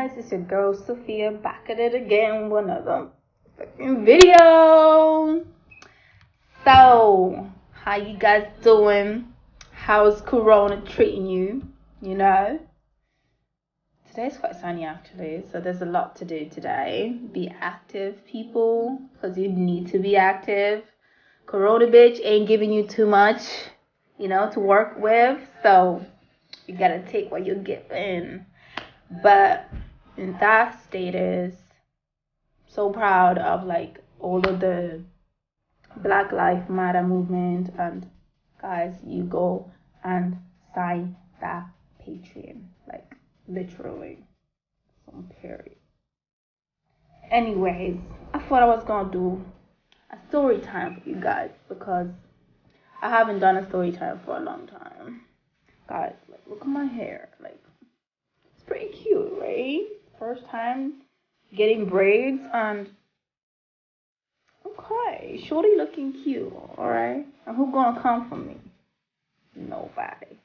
guys, it's your girl Sophia back at it again with another fucking video. So, how you guys doing? How's Corona treating you? You know? Today's quite sunny actually, so there's a lot to do today. Be active, people, because you need to be active. Corona bitch ain't giving you too much, to work with, so you gotta take what you're given. But in that status, so proud of all of the Black Lives Matter movement, and guys, you go and sign that Patreon, literally, some period. Anyways, I thought I was gonna do a story time for you guys because I haven't done a story time for a long time. Guys, look at my hair, it's pretty cute, right? First time getting braids, and okay, shorty looking cute, alright? And who gonna come for me? Nobody.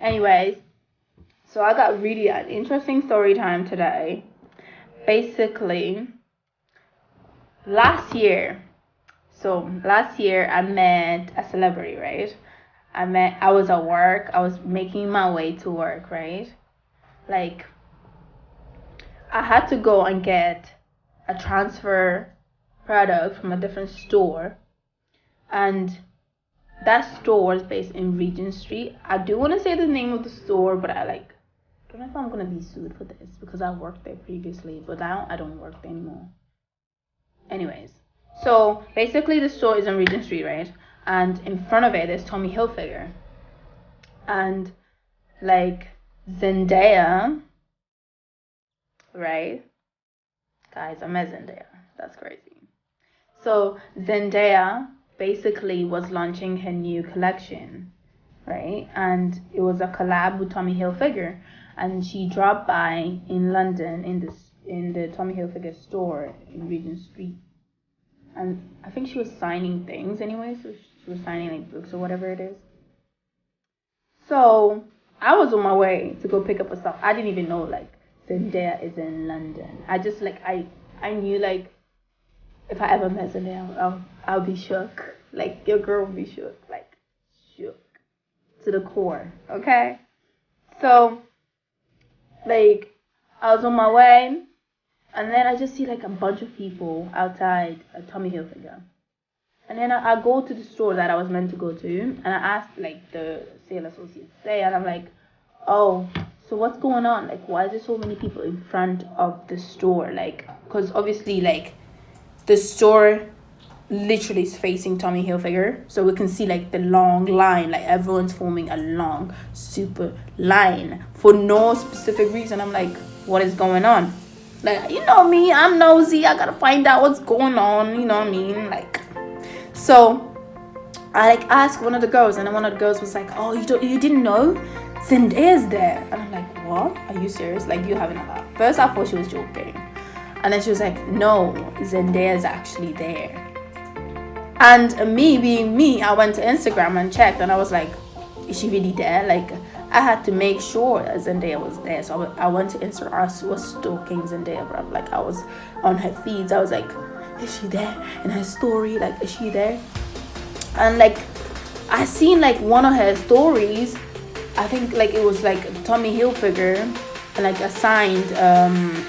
Anyways, so I got really an interesting story time today. Basically, last year I met a celebrity, right? I was at work, I was making my way to work, right? I had to go and get a transfer product from a different store, and that store is based in Regent Street. I do want to say the name of the store, but I don't know if I'm gonna be sued for this because I worked there previously, but now I don't work there anymore. Anyways, so basically the store is on Regent Street, right? And in front of it there's Tommy Hilfiger, and Zendaya, right? Guys, I met Zendaya. That's crazy. So Zendaya basically was launching her new collection, right? And it was a collab with Tommy Hilfiger, and she dropped by in London in the Tommy Hilfiger store in Regent Street, and I think she was signing things anyway. So she was signing books or whatever it is. So I was on my way to go pick up a stuff. I didn't even know Zendaya is in London. I just I knew if I ever met Zendaya, I'll be shook. Your girl will be shook. Shook to the core. Okay? So I was on my way, and then I just see a bunch of people outside Tommy Hilfiger. And then I go to the store that I was meant to go to, and I asked the sales associate there, and I'm like, oh, so what's going on? Why is there so many people in front of the store? Because obviously the store literally is facing Tommy Hilfiger, so we can see the long line, everyone's forming a long super line for no specific reason. I'm like, what is going on? You know me, I'm nosy, I gotta find out what's going on, you know what I mean? So I asked one of the girls, and then one of the girls was like, oh, you didn't know Zendaya's there? And I'm like, what? Are you serious? You having a laugh? First I thought she was joking, and then she was like, no, Zendaya's actually there. And me being me, I went to Instagram and checked, and I was like, is she really there? I had to make sure that Zendaya was there. So I went to Instagram. I was stalking Zendaya, bro. I was on her feeds. I was like, is she there? In her story, is she there? And I seen one of her stories. I think it was Tommy Hilfiger and a signed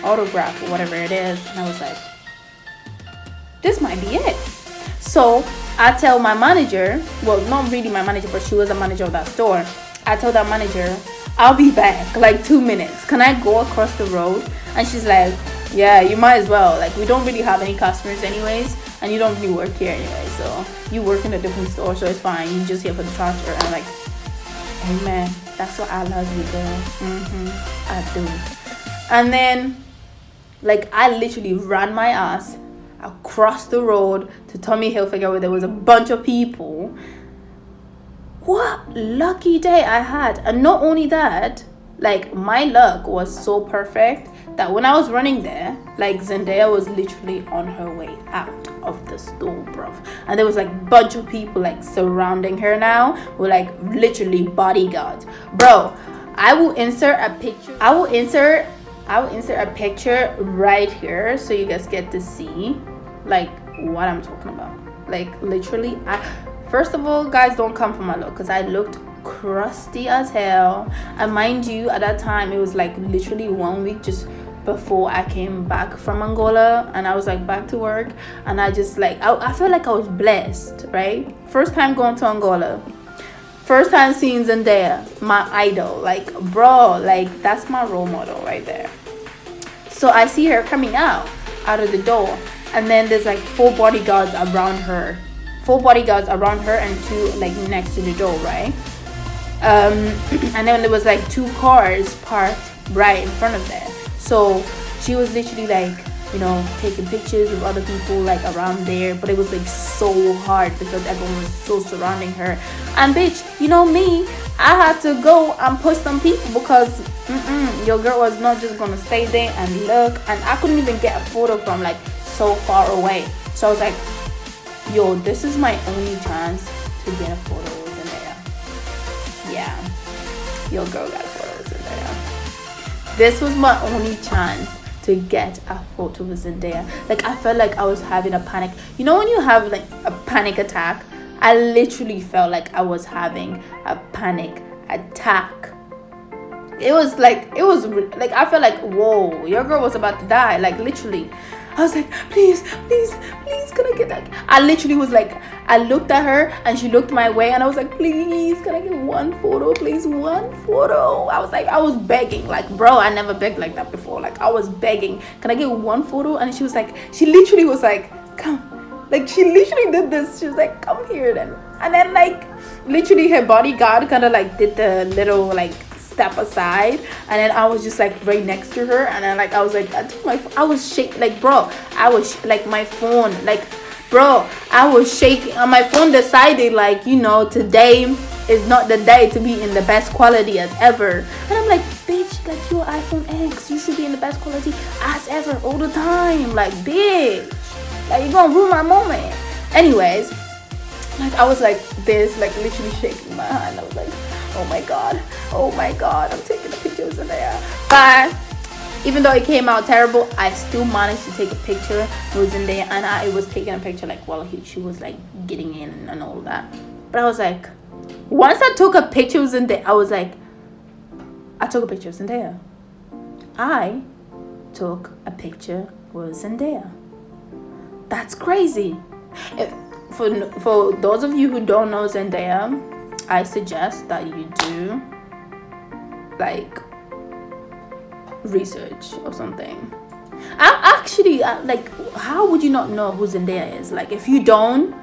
autograph or whatever it is. And I was like, this might be it. So I tell my manager, well, not really my manager, but she was a manager of that store. I told that manager, I'll be back 2 minutes. Can I go across the road? And she's like, yeah, you might as well. We don't really have any customers anyways, and you don't really work here anyway. So you work in a different store, so it's fine. You're just here for the transfer. And I'm like, hey man, that's what I love you, girl. I do. And then I literally ran my ass across the road to Tommy Hilfiger, where there was a bunch of people. What lucky day I had. And not only that, my luck was so perfect that when I was running there, Zendaya was literally on her way out of the store, bruv. And there was bunch of people surrounding her now with literally bodyguards. Bro, I will insert I'll insert a picture right here so you guys get to see like what I'm talking about. Like literally, I first of all, guys, don't come for my look because I looked crusty as hell. And mind you, at that time it was like literally 1 week just before I came back from Angola, and I was like back to work, and I just like I felt like I was blessed, right? First time going to Angola, first time seeing Zendaya, my idol, like bro, like that's my role model right there. So I see her coming out of the door, and then there's like four bodyguards around her, and two like next to the door, right? And then there was like two cars parked right in front of there. So she was literally like, you know, taking pictures with other people like around there, but it was like so hard because everyone was so surrounding her. And bitch, you know me, I had to go and push some people because your girl was not just gonna stay there and look, and I couldn't even get a photo from like so far away. So I was like, yo, this is my only chance to get a photo with Zendaya. Yeah, your girl got a photo with Zendaya. This was my only chance to get a photo with Zendaya. Like I felt like I was having a panic. You know when you have like a panic attack? I literally felt like I was having a panic attack. It was like I felt like, whoa, your girl was about to die. Like literally. I was like, please, can I get that? I literally was like, I looked at her and she looked my way, and I was like, please, can I get one photo, please, one photo? I was like, I was begging, like, bro, I never begged like that before. Like, I was begging, can I get one photo? And she was like, she literally was like, come. Like, she literally did this. She was like, come here then. And then, like, literally her bodyguard kind of, like, did the little, like, step aside, and then I was just like right next to her, and then like I was like, I was shaking, like bro, I was like my phone, like bro, I was shaking, and my phone decided like, you know, today is not the day to be in the best quality as ever. And I'm like, bitch, like your iPhone X, you should be in the best quality as ever all the time. Like bitch, like you're gonna ruin my moment. Anyways, like I was like this, like literally shaking my hand. I was like, oh my god, I'm taking a picture of Zendaya. But even though it came out terrible, I still managed to take a picture with Zendaya, and I was taking a picture like while she was like getting in and all that. But I was like, once I took a picture with Zendaya, I was like, I took a picture of Zendaya. I took a picture with Zendaya. That's crazy. For those of you who don't know Zendaya, I suggest that you do like research or something. I actually like, how would you not know who Zendaya is? Like if you don't,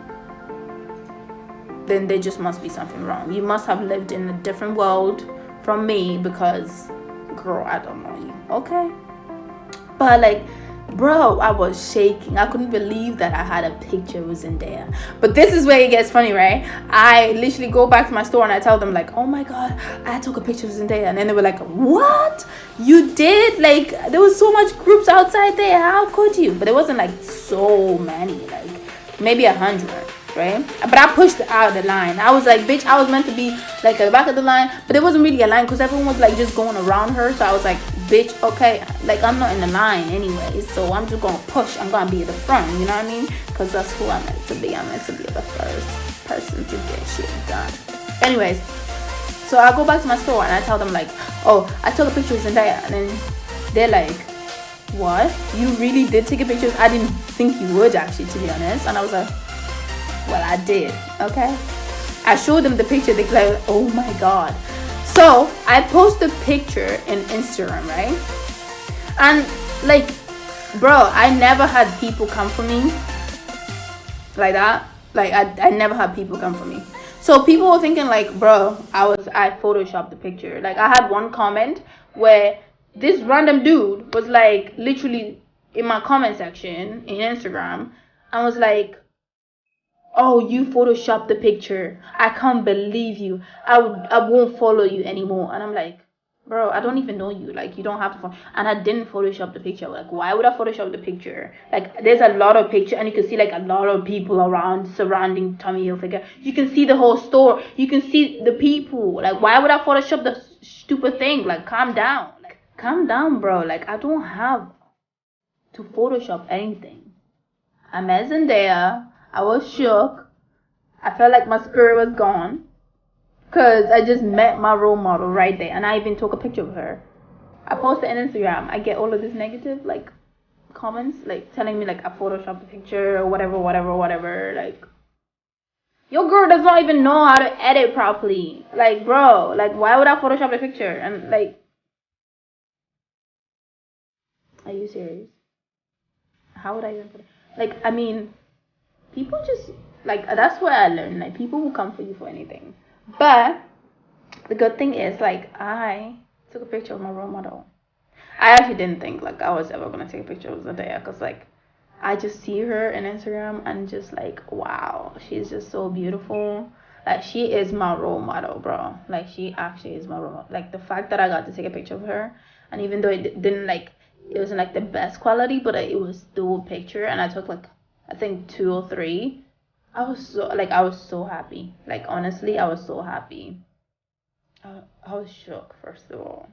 then there just must be something wrong. You must have lived in a different world from me, because girl, I don't know you, okay? But like, bro, I was shaking. I couldn't believe that I had a picture with Zendaya. But this is where it gets funny, right? I literally go back to my store and I tell them like, oh my god, I took a picture with Zendaya. And then they were like, what? You did? Like there was so much groups outside there. How could you? But it wasn't like so many, like maybe 100, right? But I pushed out the line. I was like, bitch, I was meant to be like at the back of the line, but it wasn't really a line because everyone was like just going around her. So I was like, bitch, okay, like I'm not in the line anyways, so I'm just gonna push. I'm gonna be at the front, you know what I mean? Because that's who I'm meant to be. I'm meant to be the first person to get shit done. Anyways, so I go back to my store and I tell them like, oh, I took a picture of Zendaya. And then they're like, what? You really did take a picture? I didn't think you would, actually, to be honest. And I was like, well, I did, okay? I showed them the picture. They're like, oh my god. So I post a picture in Instagram, right? And like, bro, I never had people come for me like that. Like I never had people come for me. So people were thinking like, bro, I photoshopped the picture. Like I had one comment where this random dude was like literally in my comment section in Instagram and was like, oh, you photoshopped the picture. I can't believe you. I won't follow you anymore. And I'm like, bro, I don't even know you. Like, you don't have to follow. And I didn't photoshop the picture. Like, why would I photoshop the picture? Like, there's a lot of picture, and you can see like a lot of people around surrounding Tommy Hilfiger. You can see the whole store. You can see the people. Like, why would I photoshop the stupid thing? Like, calm down. calm down, bro. Like, I don't have to Photoshop anything. I met Zendaya. I was shook. I felt like my spirit was gone. Because I just met my role model right there. And I even took a picture of her. I posted on Instagram. I get all of this negative, like, comments, like, telling me, like, I photoshopped the picture or whatever, whatever, whatever. Like, your girl does not even know how to edit properly. Like, bro, like, why would I photoshop the picture? And, like, are you serious? How would I even put it? Like, I mean, people just, like, that's what I learned. Like, people will come for you for anything. But the good thing is, like, I took a picture of my role model. I actually didn't think, like, I was ever gonna take a picture of Zendaya, because, like, I just see her on Instagram and just, like, wow, she's just so beautiful. Like, she is my role model, bro. Like, she actually is my role model. Like, the fact that I got to take a picture of her, and even though it didn't, like, it wasn't, like, the best quality, but it was still a picture, and I took, like, I think 2 or 3. I was so happy. Like, honestly, I was so happy. I was shook, first of all.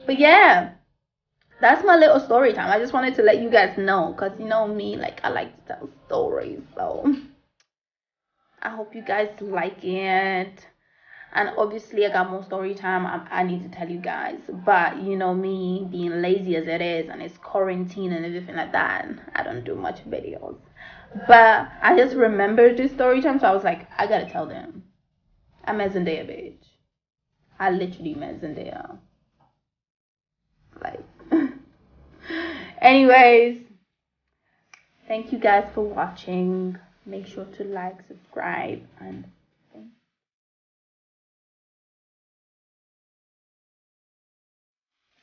But yeah, that's my little story time. I just wanted to let you guys know, because you know me, like, I like to tell stories. So I hope you guys like it. And obviously, I got more story time I need to tell you guys. But you know me, being lazy as it is, and it's quarantine and everything like that, I don't do much videos. But I just remembered this story time, so I was like, I gotta tell them. I met Zendaya, bitch. I literally met Zendaya. Like, anyways, thank you guys for watching. Make sure to like, subscribe, and